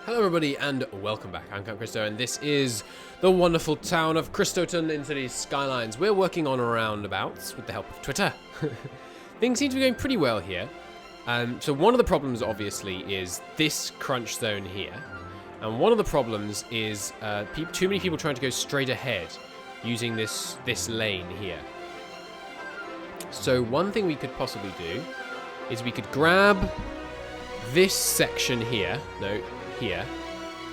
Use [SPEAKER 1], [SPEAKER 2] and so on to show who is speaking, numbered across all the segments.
[SPEAKER 1] Hello everybody and welcome back. I'm Count Cristo and this is the wonderful town of Cristoton in Cities Skylines. We're working on roundabouts with the help of Twitter. Things seem to be going pretty well here. So one of the problems obviously is this crunch zone here. And one of the problems is too many people trying to go straight ahead using this lane here. So one thing we could possibly do is we could grab this section here, here,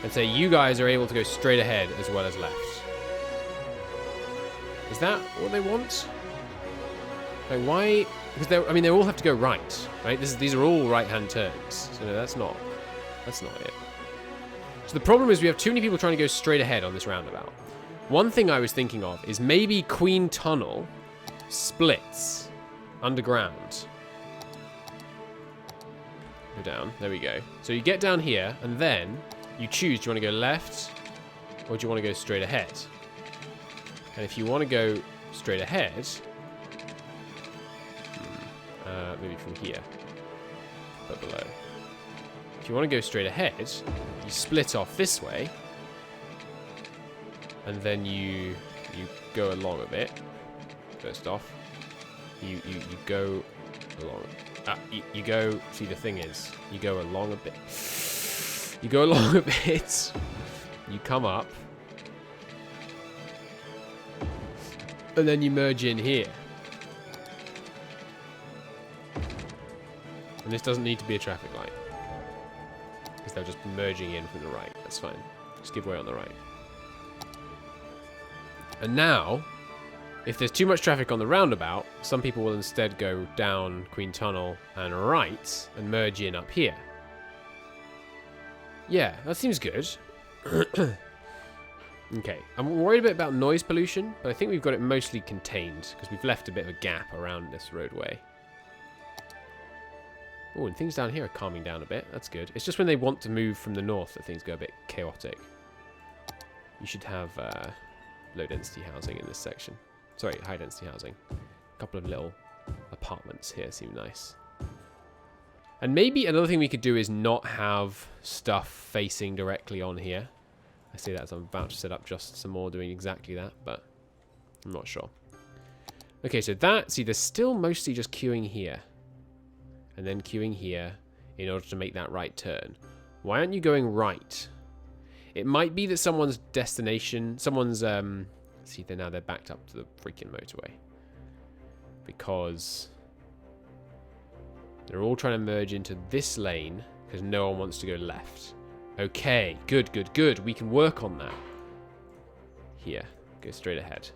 [SPEAKER 1] and say you guys are able to go straight ahead as well as left. Is that what they want? Like why? Because they all have to go right? These are all right-hand turns. So no, that's not it. So the problem is we have too many people trying to go straight ahead on this roundabout. One thing I was thinking of is maybe Queen Tunnel splits underground. Go down. There we go. So you get down here, and then you choose, do you want to go left, or do you want to go straight ahead? And if you want to go straight ahead, maybe from here, but below. If you want to go straight ahead, you split off this way, and then you go along a bit. First off, you go along. You go, see the thing is, you go along a bit. You go along a bit. You come up. And then you merge in here. And this doesn't need to be a traffic light. Because they'll just be merging in from the right. That's fine. Just give way on the right. And now, if there's too much traffic on the roundabout, some people will instead go down Queen Tunnel and right and merge in up here. Yeah, that seems good. Okay, I'm worried a bit about noise pollution, but I think we've got it mostly contained because we've left a bit of a gap around this roadway. Oh, and things down here are calming down a bit. That's good. It's just when they want to move from the north that things go a bit chaotic. You should have low-density housing in this section. Sorry, high-density housing. A couple of little apartments here seem nice. And maybe another thing we could do is not have stuff facing directly on here. I say that as I'm about to set up just some more doing exactly that, but I'm not sure. Okay, so see, there's still mostly just queuing here. And then queuing here in order to make that right turn. Why aren't you going right? It might be that someone's destination, see, they're backed up to the freaking motorway. Because they're all trying to merge into this lane because no one wants to go left. Okay, good, good, good. We can work on that. Here, go straight ahead.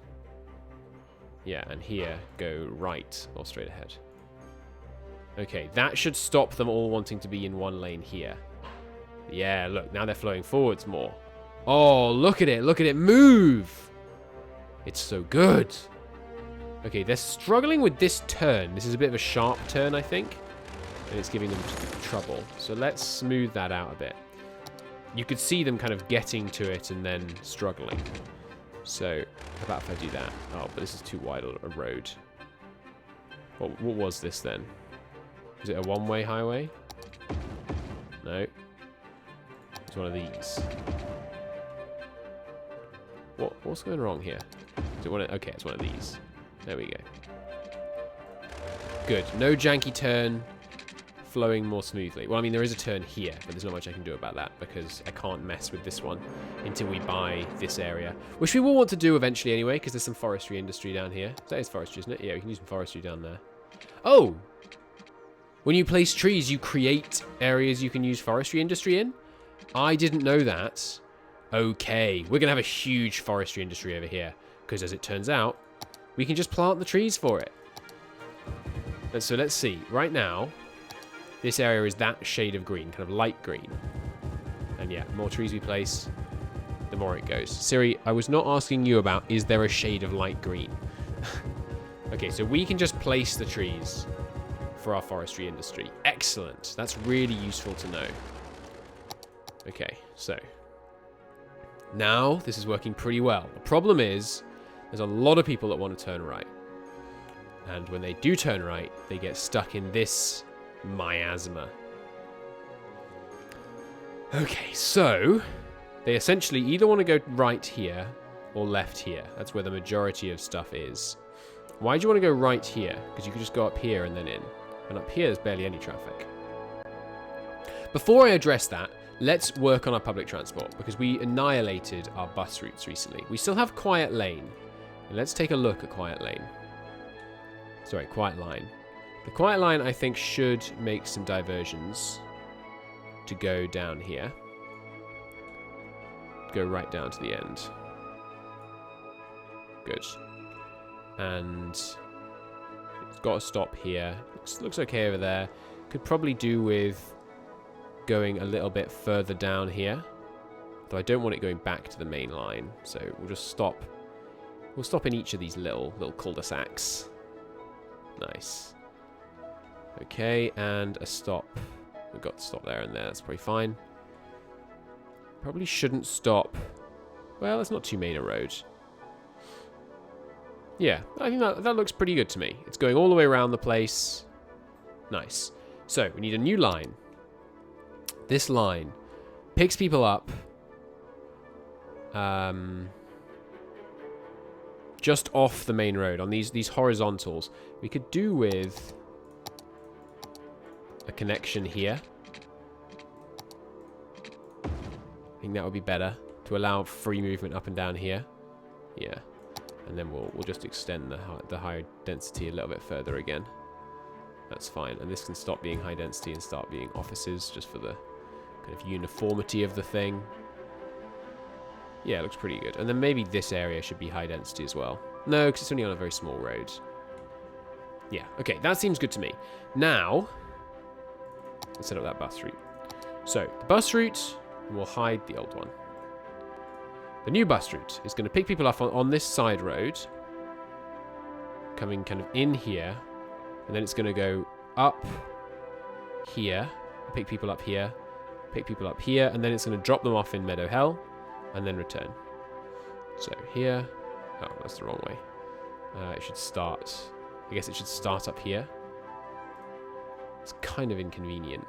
[SPEAKER 1] Yeah, and here, go right or straight ahead. Okay, that should stop them all wanting to be in one lane here. Yeah, look, now they're flowing forwards more. Oh, look at it move! It's so good. Okay, they're struggling with this turn. This is a bit of a sharp turn, I think. And it's giving them trouble. So let's smooth that out a bit. You could see them kind of getting to it and then struggling. So, how about if I do that? Oh, but this is too wide a road. What was this then? Was it a one-way highway? No. It's one of these. What's going wrong here? Is it okay, it's one of these. There we go. Good. No janky turn. Flowing more smoothly. Well, I mean, there is a turn here, but there's not much I can do about that because I can't mess with this one until we buy this area. Which we will want to do eventually anyway, because there's some forestry industry down here. That is forestry, isn't it? Yeah, we can use some forestry down there. Oh! When you place trees, you create areas you can use forestry industry in? I didn't know that. Okay, we're going to have a huge forestry industry over here. Because as it turns out, we can just plant the trees for it. And so let's see. Right now, this area is that shade of green, kind of light green. And yeah, the more trees we place, the more it goes. Siri, I was not asking you about, is there a shade of light green? Okay, so we can just place the trees for our forestry industry. Excellent. That's really useful to know. Okay, so now this is working pretty well. The problem is there's a lot of people that want to turn right. And when they do turn right, they get stuck in this miasma. Okay, so they essentially either want to go right here or left here. That's where the majority of stuff is. Why do you want to go right here? Because you could just go up here and then in. And up here, there's barely any traffic. Before I address that, let's work on our public transport, because we annihilated our bus routes recently. We still have Quiet Lane. And let's take a look at Quiet Lane. Sorry, Quiet Line. The Quiet Line, I think, should make some diversions to go down here. Go right down to the end. Good. And it's got to stop here. Looks okay over there. Could probably do with going a little bit further down here. Though I don't want it going back to the main line. So we'll just stop. We'll stop in each of these little cul-de-sacs. Nice. Okay, and a stop. We've got to stop there and there. That's probably fine. Probably shouldn't stop. Well, it's not too main a road. Yeah, I think that looks pretty good to me. It's going all the way around the place. Nice. So, we need a new line. This line picks people up just off the main road on these horizontals. We could do with a connection here. I think that would be better to allow free movement up and down here. Yeah. And then we'll just extend the high density a little bit further again. That's fine. And this can stop being high density and start being offices, just for the kind of uniformity of the thing. Yeah, it looks pretty good. And then maybe this area should be high density as well. No, because it's only on a very small road. Yeah, okay, that seems good to me. Now, let's set up that bus route. So, the bus route, and we'll hide the old one. The new bus route is going to pick people up on this side road, coming kind of in here, and then it's going to go up here, pick people up here, pick people up here, and then it's going to drop them off in Meadow Hell, and then return. So here, oh, that's the wrong way. It should start, I guess it should start up here. It's kind of inconvenient,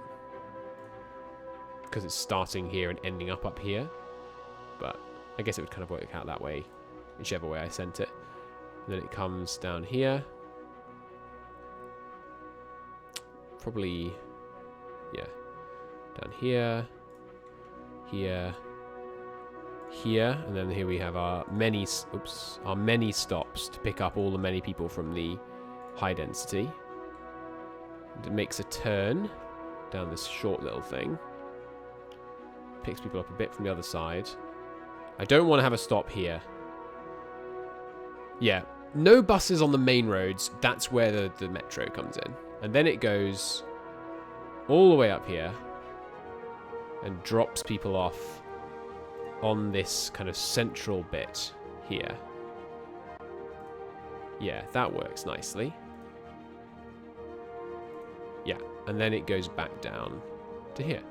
[SPEAKER 1] because it's starting here and ending up here, but I guess it would kind of work out that way, whichever way I sent it. And then it comes down here. Probably, yeah, down here, here, here, and then here we have our many stops to pick up all the many people from the high density. And it makes a turn down this short little thing. Picks people up a bit from the other side. I don't want to have a stop here. Yeah, no buses on the main roads. That's where the metro comes in. And then it goes all the way up here and drops people off on this kind of central bit here. Yeah, that works nicely. Yeah, and then it goes back down to here.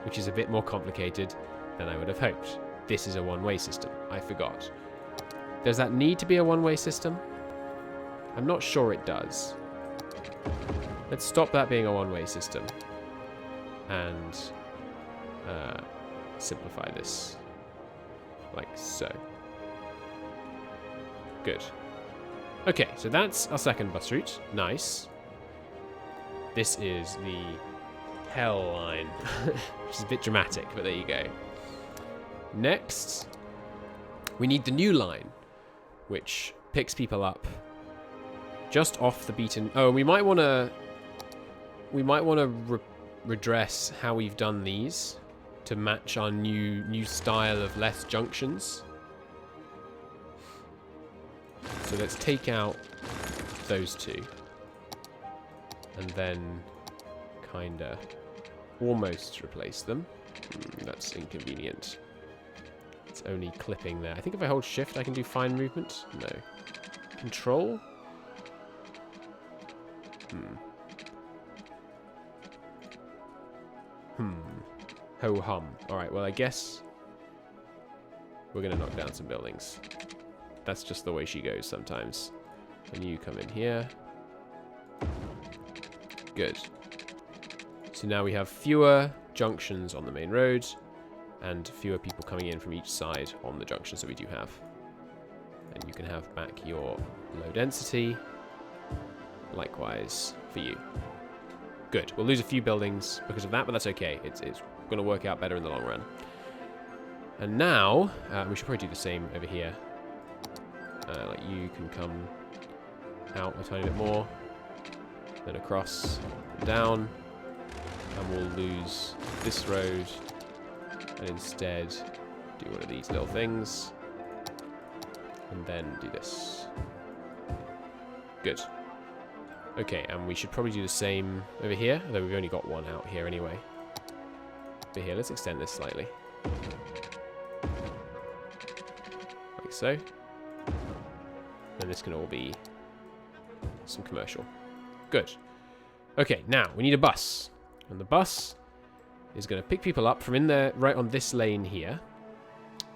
[SPEAKER 1] Which is a bit more complicated than I would have hoped. This is a one-way system. I forgot. Does that need to be a one-way system? I'm not sure it does. Let's stop that being a one-way system. And simplify this. Like so. Good. Okay, so that's our second bus route. Nice. This is the Hell line, which is a bit dramatic, but there you go. Next, we need the new line, which picks people up just off the beaten. Oh, we might want to redress how we've done these to match our new style of less junctions. So let's take out those two, and then kinda almost replace them. That's inconvenient. It's only clipping there. I think if I hold shift I can do fine movement. No. Control? Ho hum. Alright, well I guess we're gonna knock down some buildings. That's just the way she goes sometimes. And you come in here. Good. So So now we have fewer junctions on the main road and fewer people coming in from each side on the junctions that we do have. And you can have back your low density. Likewise for you. Good. We'll lose a few buildings because of that, but that's okay. It's going to work out better in the long run. And now, we should probably do the same over here. Like you can come out a tiny bit more. Then across, down. And we'll lose this road. And instead, do one of these little things. And then do this. Good. Okay, and we should probably do the same over here, although we've only got one out here anyway. Over here, let's extend this slightly. Like so. And this can all be some commercial. Good. Okay, now we need a bus. And the bus is going to pick people up from in there, right on this lane here.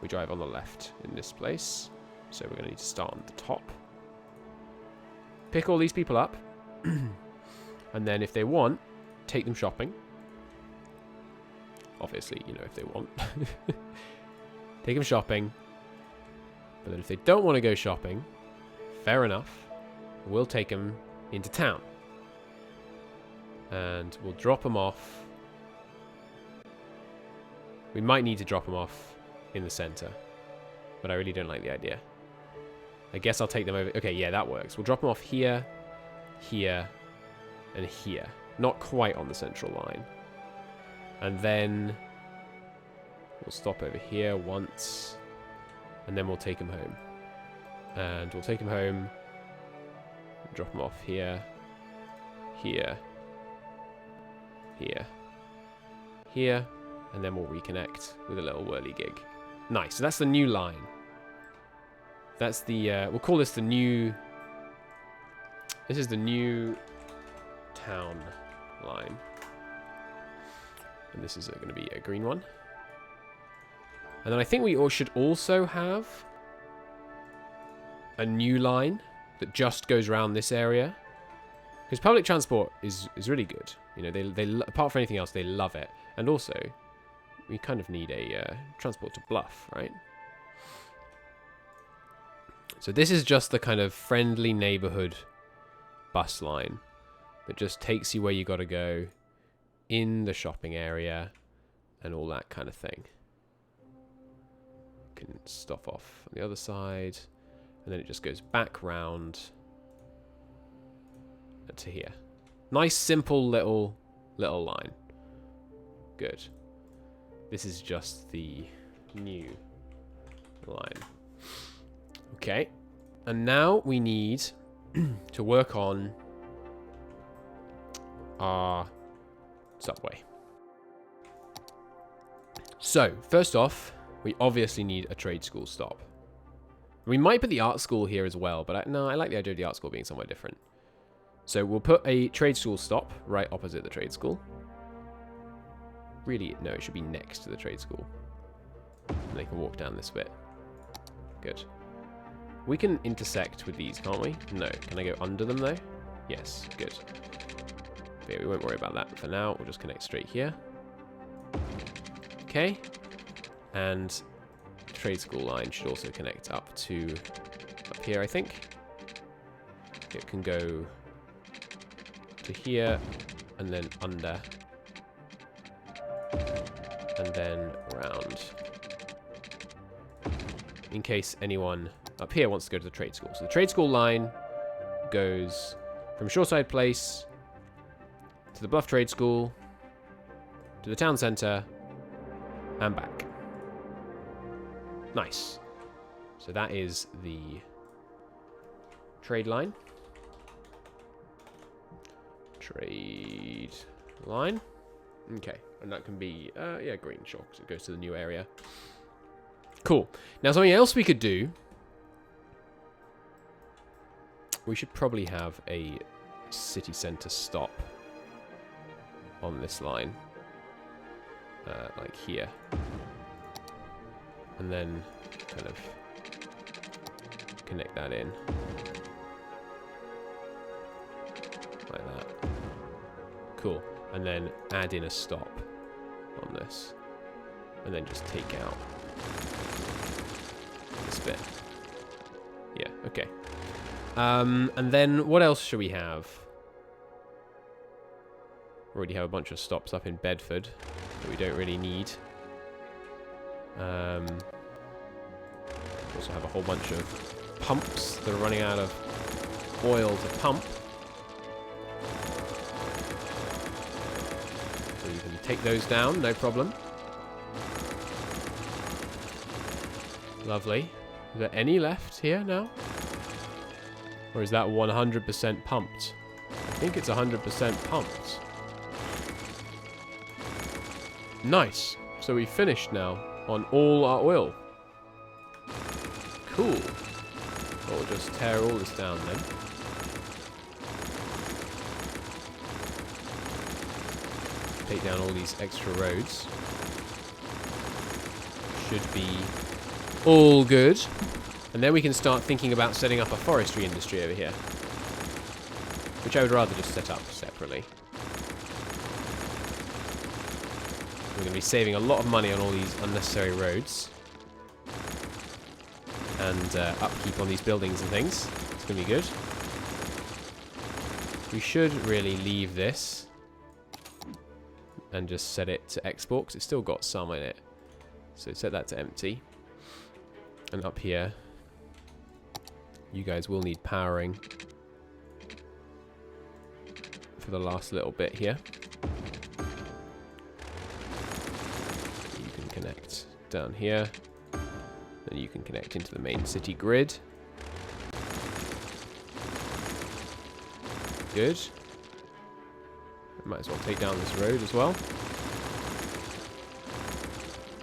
[SPEAKER 1] We drive on the left in this place. So we're going to need to start on the top. Pick all these people up. And then if they want, take them shopping. Obviously, you know, if they want. Take them shopping. But then if they don't want to go shopping, fair enough. We'll take them into town. And we'll drop them off. We might need to drop them off in the center. But I really don't like the idea. I guess I'll take them over. Okay, yeah, that works. We'll drop them off here, here, and here. Not quite on the central line. And then we'll stop over here once. And then we'll take them home. And we'll take them home. Drop them off here, here, here, here. And then we'll reconnect with a little whirly-gig. Nice. So that's the new line. That's the, we'll call this the new, this is the new town line. And this is going to be a green one. And then I think we all should also have a new line that just goes around this area. Because public transport is really good. You know, they apart from anything else, they love it. And also, we kind of need a transport to Bluff, right? So this is just the kind of friendly neighborhood bus line that just takes you where you got to go in the shopping area and all that kind of thing. You can stop off on the other side and then it just goes back round to here. Nice, simple little line. Good. This is just the new line. Okay, and now we need to work on our subway. So, first off, we obviously need a trade school stop. We might put the art school here as well, but I like the idea of the art school being somewhere different. So we'll put a trade school stop right opposite the trade school. Really, no, it should be next to the trade school. And they can walk down this bit. Good. We can intersect with these, can't we? No. Can I go under them, though? Yes. Good. But yeah, we won't worry about that for now. We'll just connect straight here. Okay. And the trade school line should also connect up to up here, I think. It can go to here and then under. And then around. In case anyone up here wants to go to the trade school. So the trade school line goes from Shoreside Place to the Bluff Trade School to the town centre and back. Nice. So that is the trade line. Trade line. Okay. And that can be, yeah, green, sure, because it goes to the new area. Cool. Now, something else we could do. We should probably have a city centre stop on this line. Like here. And then kind of connect that in. Like that. Cool. and then add in a stop on this. And then just take out this bit. Yeah, okay. And then what else should we have? We already have a bunch of stops up in Bedford that we don't really need. Also have a whole bunch of pumps that are running out of oil to pump. So you can take those down, no problem. Lovely. Is there any left here now? Or is that 100% pumped? I think it's 100% pumped. Nice. So we finished now on all our oil. Cool. We'll just tear all this down then. Take down all these extra roads. Should be all good. And then we can start thinking about setting up a forestry industry over here. Which I would rather just set up separately. We're going to be saving a lot of money on all these unnecessary roads. And upkeep on these buildings and things. It's going to be good. We should really leave this. And just set it to export, because it's still got some in it. So set that to empty. And up here, you guys will need powering for the last little bit here. You can connect down here. Then you can connect into the main city grid. Good. Might as well take down this road as well.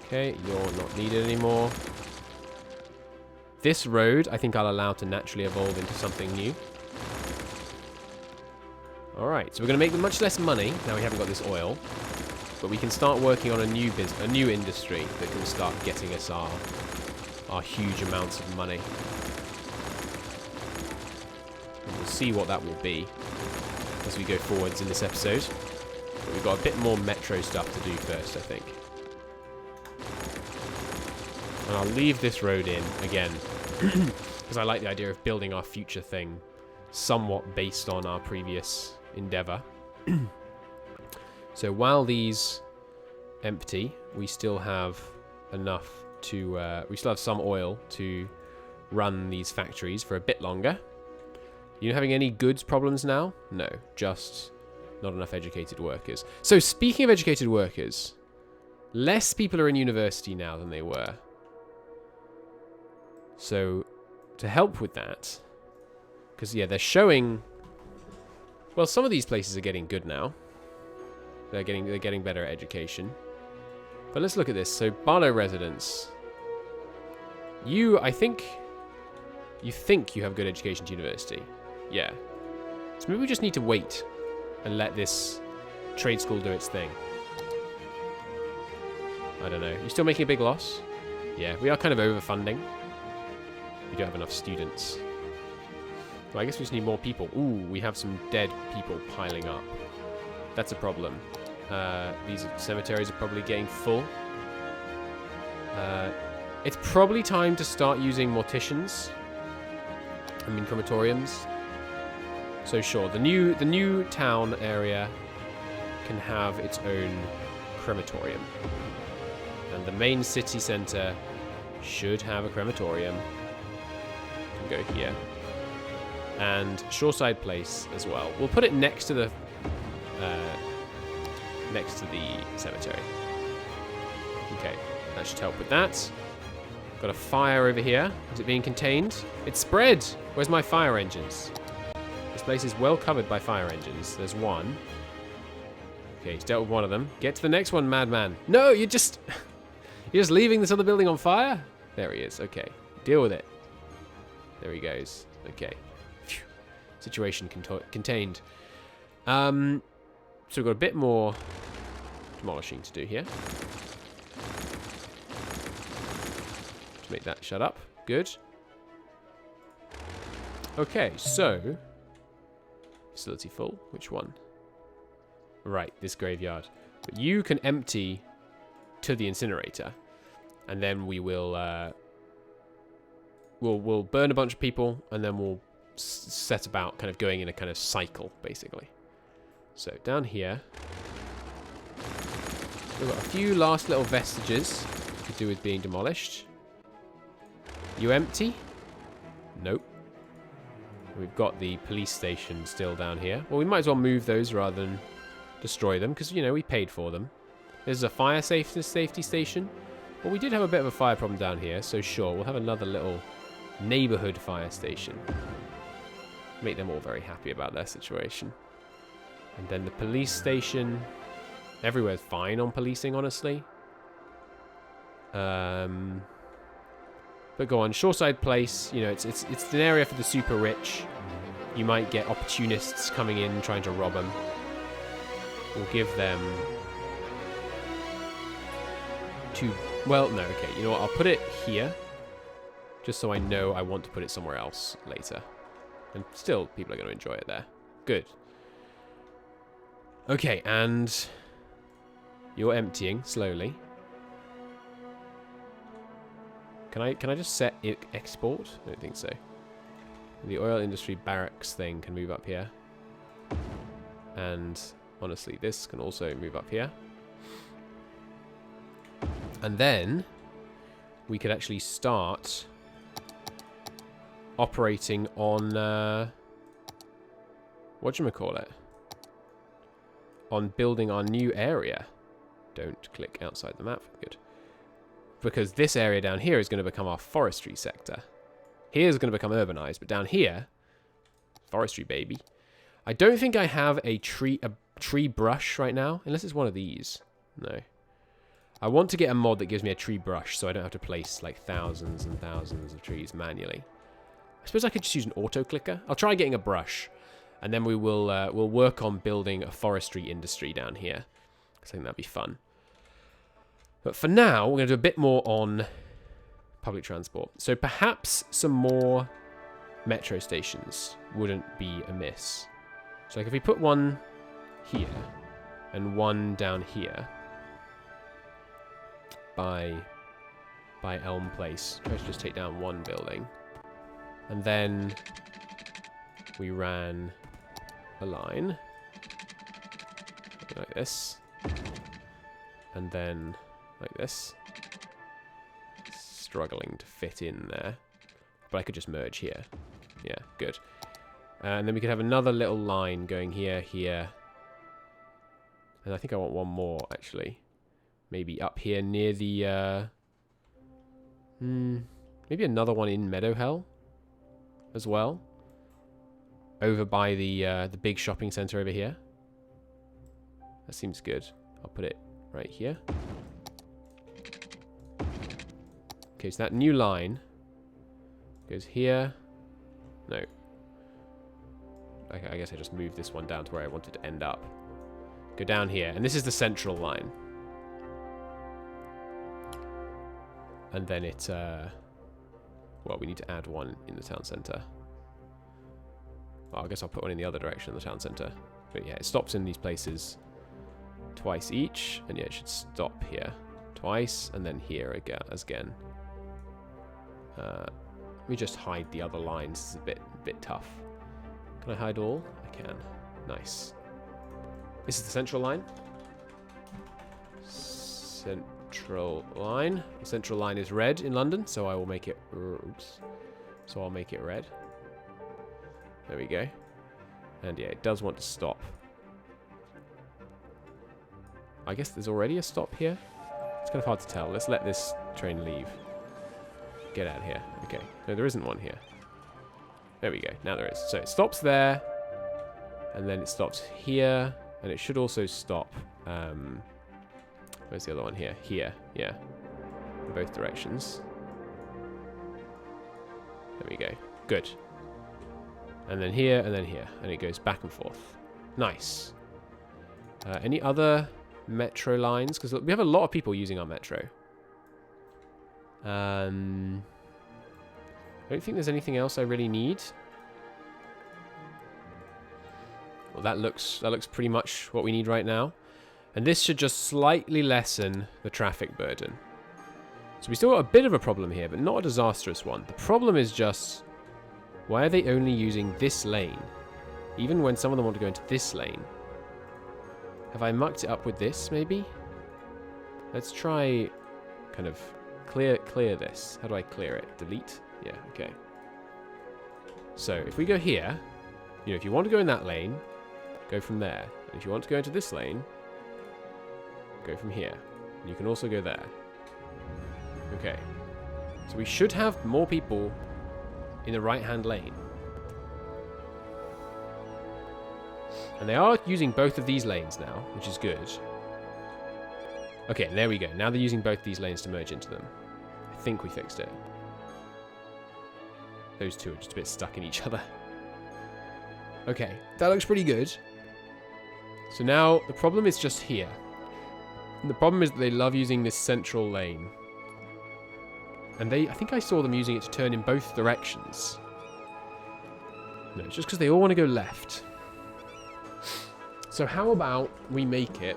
[SPEAKER 1] Okay, you're not needed anymore. This road, I think I'll allow to naturally evolve into something new. Alright, so we're going to make much less money now we haven't got this oil. But we can start working on a new industry that can start getting us our huge amounts of money. And we'll see what that will be as we go forwards in this episode. But we've got a bit more metro stuff to do first, I think. And I'll leave this road in, again, because I like the idea of building our future thing somewhat based on our previous endeavor. So while these empty, we still have enough to... we still have some oil to run these factories for a bit longer. You having any goods problems now? No, just not enough educated workers. So speaking of educated workers, less people are in university now than they were. So to help with that, because yeah, they're showing, well, some of these places are getting good now. They're getting better at education. But let's look at this. So Barlow residents, you think you have good education to university. Yeah. So maybe we just need to wait and let this trade school do its thing. I don't know. You still making a big loss? Yeah, we are kind of overfunding. We don't have enough students. Well, I guess we just need more people. Ooh, we have some dead people piling up. That's a problem. These cemeteries are probably getting full. It's probably time to start using morticians. I mean crematoriums. So sure, the new town area can have its own crematorium. And the main city centre should have a crematorium. You can go here. And Shoreside Place as well. We'll put it next to the cemetery. Okay, that should help with that. Got a fire over here. Is it being contained? It's spread! Where's my fire engines? This place is well covered by fire engines. There's one. Okay, he's dealt with one of them. Get to the next one, madman. No, you're just leaving this other building on fire? There he is. Okay, deal with it. There he goes. Okay. Phew. Situation contained. So we've got a bit more demolishing to do here. To make that shut up. Good. Okay, so facility full. Which one? Right, this graveyard. But you can empty to the incinerator. And then we will... We'll burn a bunch of people, and then we'll set about kind of going in a kind of cycle, basically. So down here, we've got a few last little vestiges to do with being demolished. You empty? Nope. We've got the police station still down here. Well, we might as well move those rather than destroy them, because, you know, we paid for them. There's a fire safety station. Well, we did have a bit of a fire problem down here, so sure, we'll have another little neighborhood fire station. Make them all very happy about their situation. And then the police station. Everywhere's fine on policing, honestly. But go on, Shoreside Place. You know, it's an area for the super rich. You might get opportunists coming in trying to rob them. We'll give them 2. Well, no, okay. You know what? I'll put it here, just so I know I want to put it somewhere else later. And still, people are going to enjoy it there. Good. Okay, and you're emptying slowly. Can I just set export? I don't think so. The oil industry barracks thing can move up here. And honestly, this can also move up here. And then we could actually start operating on whatchamacallit? On building our new area. Don't click outside the map. Good. Because this area down here is going to become our forestry sector. Here's going to become urbanized, but down here, forestry, baby. I don't think I have a tree brush right now, unless it's one of these. No. I want to get a mod that gives me a tree brush, so I don't have to place like thousands and thousands of trees manually. I suppose I could just use an auto clicker. I'll try getting a brush, and then we will we'll work on building a forestry industry down here. I think that'd be fun. But for now, we're going to do a bit more on public transport. So perhaps some more metro stations wouldn't be amiss. So like if we put one here and one down here by Elm Place. Try to just take down one building. And then we ran a line like this. And then like this. Struggling to fit in there. But I could just merge here. Yeah, good. And then we could have another little line going here, here. And I think I want one more, actually. Maybe up here near the... maybe another one in Meadowhell as well. Over by the big shopping centre over here. That seems good. I'll put it right here. Okay, so that new line goes here. No. Okay, I guess I just moved this one down to where I wanted to end up. Go down here. And this is the central line. And then it... well, we need to add one in the town centre. Well, I guess I'll put one in the other direction of the town centre. But yeah, it stops in these places twice each. And yeah, it should stop here twice. And then here again. Let me just hide the other lines. This is a bit tough. Can I hide all? I can. Nice. This is the central line. Central line. The central line is red in London, so I will make it... Oops. So I'll make it red. There we go. And yeah, it does want to stop. I guess there's already a stop here. It's kind of hard to tell. Let's let this train leave. Get out of here. Okay. No, there isn't one here. There we go. Now there is. So it stops there. And then it stops here. And it should also stop. Where's the other one here? Here. Yeah. In both directions. There we go. Good. And then here, and then here. And it goes back and forth. Nice. Any other metro lines? Because we have a lot of people using our metro. I don't think there's anything else I really need. Well, that looks pretty much what we need right now. And this should just slightly lessen the traffic burden. So we still got a bit of a problem here, but not a disastrous one. The problem is just, why are they only using this lane? Even when some of them want to go into this lane. Have I mucked it up with this, maybe? Let's try kind of clear this. How do I clear it? Delete? Yeah, okay. So if we go here, you know, if you want to go in that lane, go from there. And if you want to go into this lane, go from here. And you can also go there. Okay. So we should have more people in the right-hand lane. And they are using both of these lanes now, which is good. Okay, there we go. Now they're using both these lanes to merge into them. I think we fixed it. Those two are just a bit stuck in each other. Okay, that looks pretty good. So now the problem is just here. And the problem is that they love using this central lane. And I think I saw them using it to turn in both directions. No, it's just because they all want to go left. So how about we make it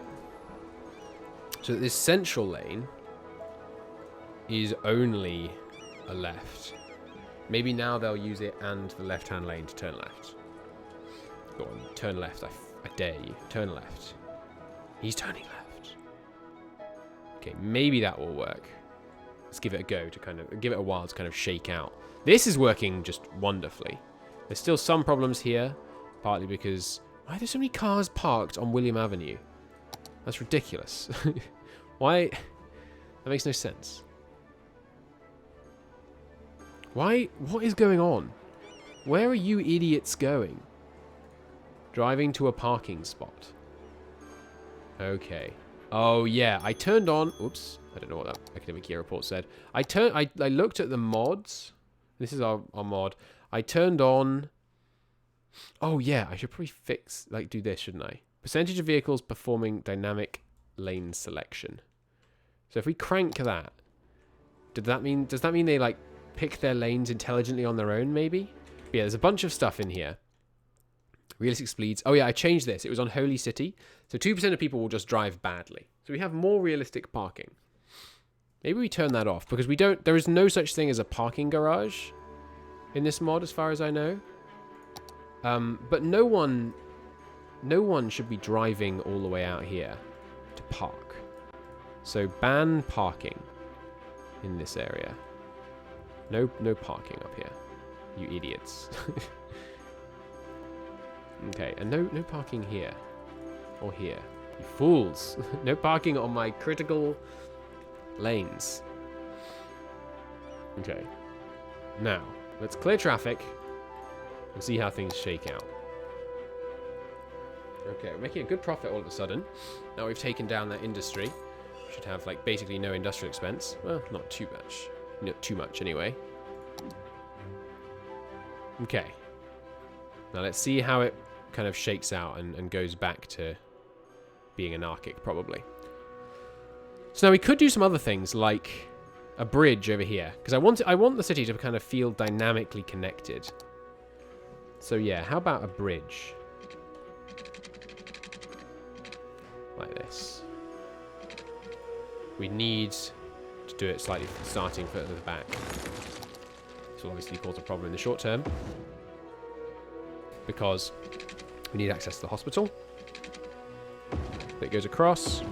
[SPEAKER 1] so that this central lane is only a left. Maybe now they'll use it and the left-hand lane to turn left. Go on, turn left. I dare you. Turn left. He's turning left. Okay, maybe that will work. Let's give it a go to kind of give it a while to kind of shake out. This is working just wonderfully. There's still some problems here, partly because why are there so many cars parked on William Avenue? That's ridiculous. Why? That makes no sense. Why? What is going on? Where are you idiots going? Driving to a parking spot. Okay. Oh yeah, I turned on. Oops, I don't know what that academic year report said. I looked at the mods. This is our mod. I turned on. Oh yeah, I should probably do this, shouldn't I? Percentage of vehicles performing dynamic lane selection. So if we crank that, does that mean they like pick their lanes intelligently on their own? Maybe. But yeah, there's a bunch of stuff in here. Realistic speeds. Oh yeah, I changed this. It was on Holy City. So 2% of people will just drive badly. So we have more realistic parking. Maybe we turn that off because there is no such thing as a parking garage in this mod as far as I know. But no one should be driving all the way out here to park. So ban parking in this area. No parking up here. You idiots. Okay, and no parking here. Or here. You fools. No parking on my critical lanes. Okay. Now, let's clear traffic and see how things shake out. Okay, we're making a good profit all of a sudden. Now we've taken down that industry. We should have like basically no industrial expense. Well, not too much. Not too much anyway. Okay. Now let's see how it kind of shakes out and goes back to being anarchic, probably. So now we could do some other things, like a bridge over here, because I want the city to kind of feel dynamically connected. So yeah, how about a bridge? Like this. We need to do it slightly starting further back. This will obviously cause a problem in the short term, because we need access to the hospital. It goes across,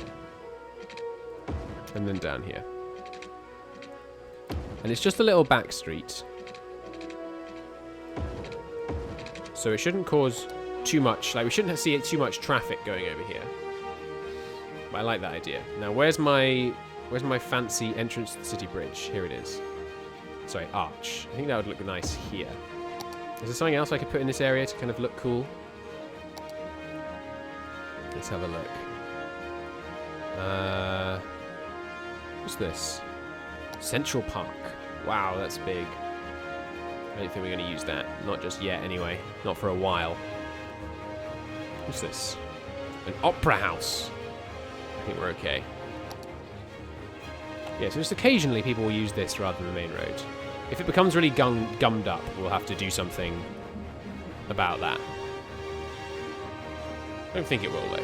[SPEAKER 1] and then down here. And it's just a little back street, so it shouldn't cause too much, like we shouldn't see too much traffic going over here. But I like that idea. Now where's my fancy entrance to the city bridge? Here it is. Sorry, arch. I think that would look nice here. Is there something else I could put in this area to kind of look cool? Let's have a look. What's this? Central Park. Wow, that's big. I don't think we're going to use that. Not just yet, anyway. Not for a while. What's this? An opera house. I think we're okay. Yeah, so just occasionally people will use this rather than the main road. If it becomes really gummed up, we'll have to do something about that. Don't think it will, though.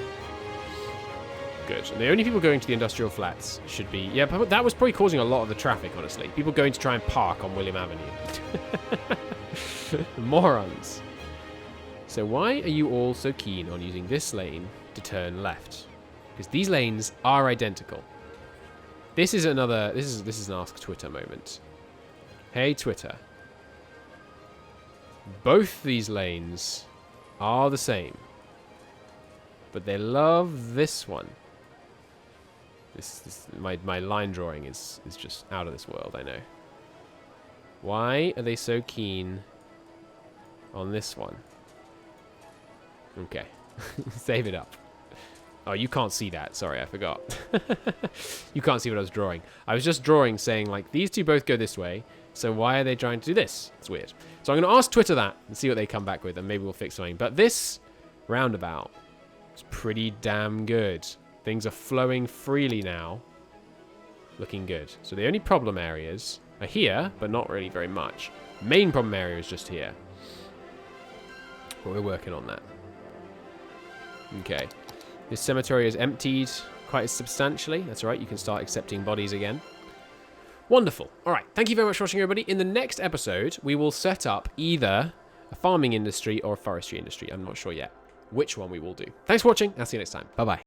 [SPEAKER 1] Good. And the only people going to the industrial flats should be... Yeah, but that was probably causing a lot of the traffic, honestly. People going to try and park on William Avenue. Morons. So why are you all so keen on using this lane to turn left? Because these lanes are identical. This is another... This is an Ask Twitter moment. Hey, Twitter. Both these lanes are the same. But they love this one. My line drawing is just out of this world, I know. Why are they so keen on this one? Okay. Save it up. Oh, you can't see that. Sorry, I forgot. You can't see what I was drawing. I was just drawing saying, like, these two both go this way, so why are they trying to do this? It's weird. So I'm going to ask Twitter that and see what they come back with, and maybe we'll fix something. But this roundabout is pretty damn good. Things are flowing freely now. Looking good. So the only problem areas are here, but not really very much. Main problem area is just here. But we're working on that. Okay. This cemetery is emptied quite substantially. That's right, you can start accepting bodies again. Wonderful. All right, thank you very much for watching, everybody. In the next episode, we will set up either a farming industry or a forestry industry. I'm not sure yet which one we will do. Thanks for watching. I'll see you next time. Bye-bye.